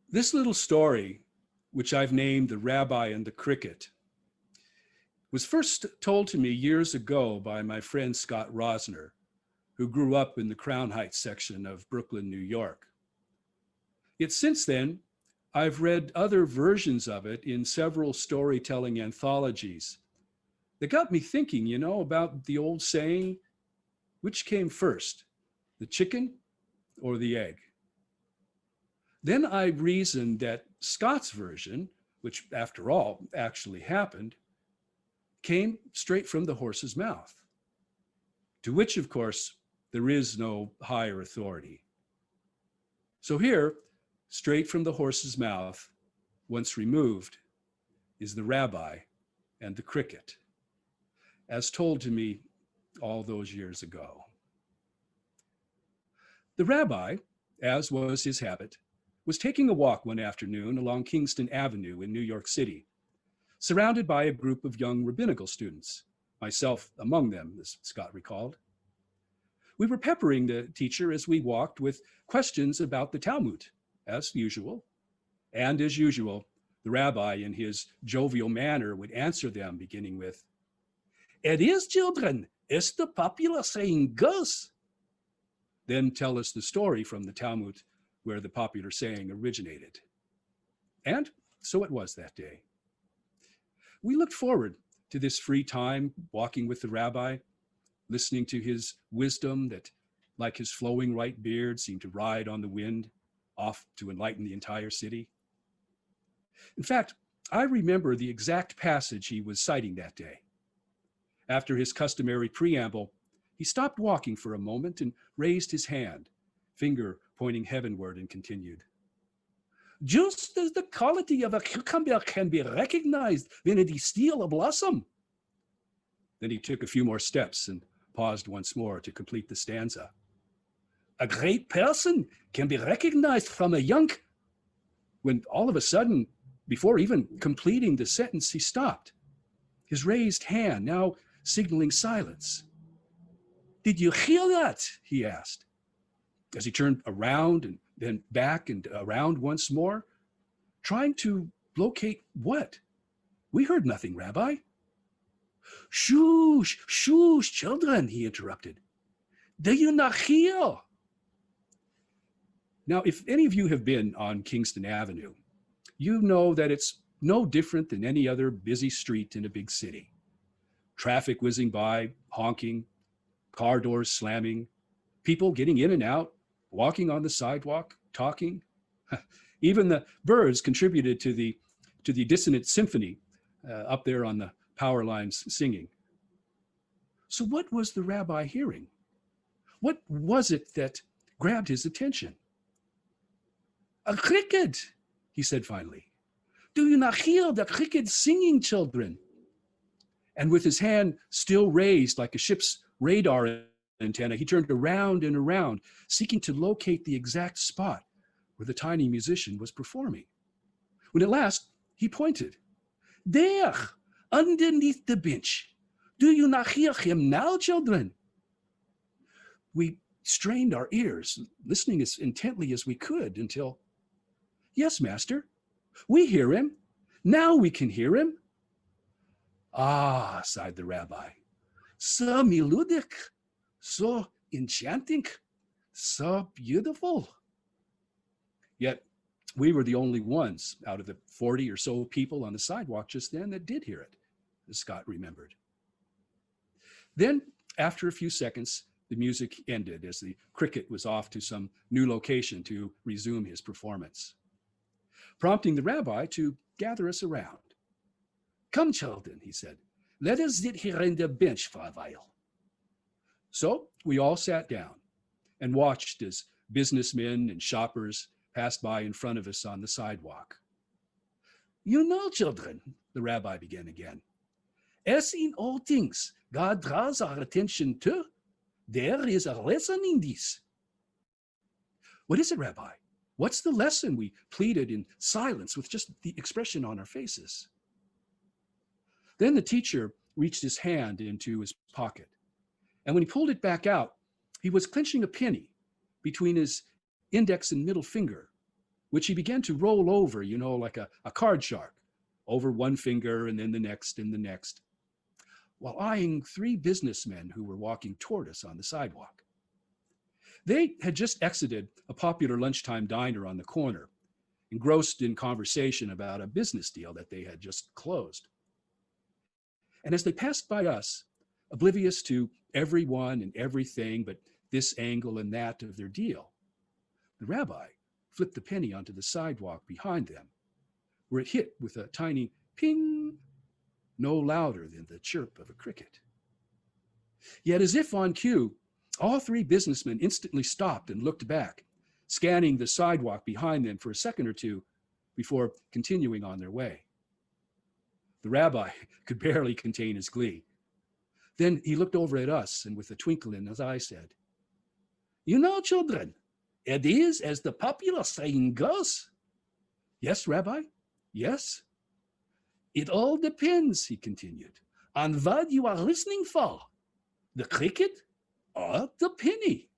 This little story, which I've named The Rabbi and the Cricket, was first told to me years ago by my friend Scott Rosner, who grew up in the Crown Heights section of Brooklyn, New York. Yet since then, I've read other versions of it in several storytelling anthologies that got me thinking, about the old saying, which came first, the chicken or the egg? Then I reasoned that Scott's version, which after all actually happened, came straight from the horse's mouth, to which, of course, there is no higher authority. So here, straight from the horse's mouth, once removed, is the rabbi and the cricket, as told to me all those years ago. The rabbi, as was his habit, was taking a walk one afternoon along Kingston Avenue in New York City, surrounded by a group of young rabbinical students, myself among them, as Scott recalled. We were peppering the teacher as we walked with questions about the Talmud, as usual. And as usual, the rabbi, in his jovial manner, would answer them, beginning with, "It is, children, it's the popular saying goes." Then tell us the story from the Talmud where the popular saying originated. And so it was that day. We looked forward to this free time walking with the rabbi, listening to his wisdom that, like his flowing white beard, seemed to ride on the wind, off to enlighten the entire city. In fact, I remember the exact passage he was citing that day. After his customary preamble, he stopped walking for a moment and raised his hand, finger pointing heavenward, and continued. "Just as the quality of a cucumber can be recognized when it is still a blossom." Then he took a few more steps and paused once more to complete the stanza. "A great person can be recognized from a young," when all of a sudden, before even completing the sentence, he stopped, his raised hand now signaling silence. "Did you hear that?" he asked, as he turned around and then back and around once more, trying to locate what? "We heard nothing, Rabbi." "Shush, shush, children," he interrupted. "Do you not hear?" Now, if any of you have been on Kingston Avenue, you know that it's no different than any other busy street in a big city. Traffic whizzing by, honking, car doors slamming, people getting in and out, walking on the sidewalk, talking. Even the birds contributed to the dissonant symphony up there on the power lines singing. So what was the rabbi hearing? What was it that grabbed his attention? "A cricket," he said finally. "Do you not hear the cricket singing, children?" And with his hand still raised like a ship's radar antenna, he turned around and around, seeking to locate the exact spot where the tiny musician was performing. When at last he pointed. "There, underneath the bench. Do you not hear him now, children?" We strained our ears, listening as intently as we could until, "Yes, Master, we hear him. Now we can hear him." "Ah," sighed the rabbi, "so melodic, so enchanting, so beautiful." Yet we were the only ones out of the 40 or so people on the sidewalk just then that did hear it, as Scott remembered. Then, after a few seconds, the music ended as the cricket was off to some new location to resume his performance, prompting the rabbi to gather us around. "Come, children," he said, "let us sit here on the bench for a while." So we all sat down and watched as businessmen and shoppers passed by in front of us on the sidewalk. "You know, children," the rabbi began again, "as in all things God draws our attention to, there is a lesson in this." "What is it, Rabbi? What's the lesson?" we pleaded in silence with just the expression on our faces. Then the teacher reached his hand into his pocket, and when he pulled it back out, he was clenching a penny between his index and middle finger, which he began to roll over, like a card shark, over one finger and then the next and the next, while eyeing three businessmen who were walking toward us on the sidewalk. They had just exited a popular lunchtime diner on the corner, engrossed in conversation about a business deal that they had just closed. And as they passed by us, oblivious to everyone and everything but this angle and that of their deal, the rabbi flipped the penny onto the sidewalk behind them, where it hit with a tiny ping, no louder than the chirp of a cricket. Yet, as if on cue, all three businessmen instantly stopped and looked back, scanning the sidewalk behind them for a second or two before continuing on their way. The rabbi could barely contain his glee. Then he looked over at us and with a twinkle in his eye said, "You know, children, it is as the popular saying goes." "Yes, Rabbi, yes." "It all depends," he continued, "on what you are listening for, the cricket or the penny."